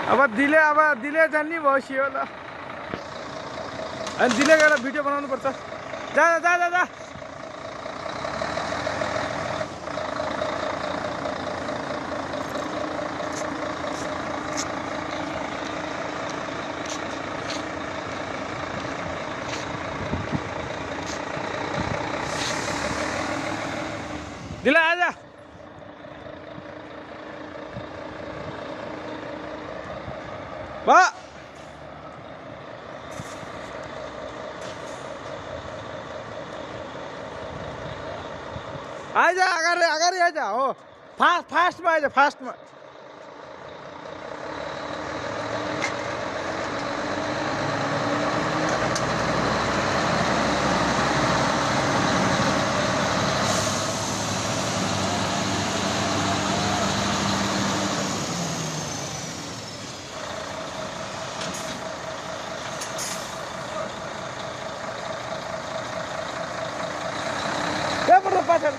अब दिले जान्ने भयो ल अनि दिले गएर भिडियो बनाउनु पर्छ जा जा जा जा दिले आजा बा आइज अगाडि आइज हो फास्टमा आइज फास्टमा पाछा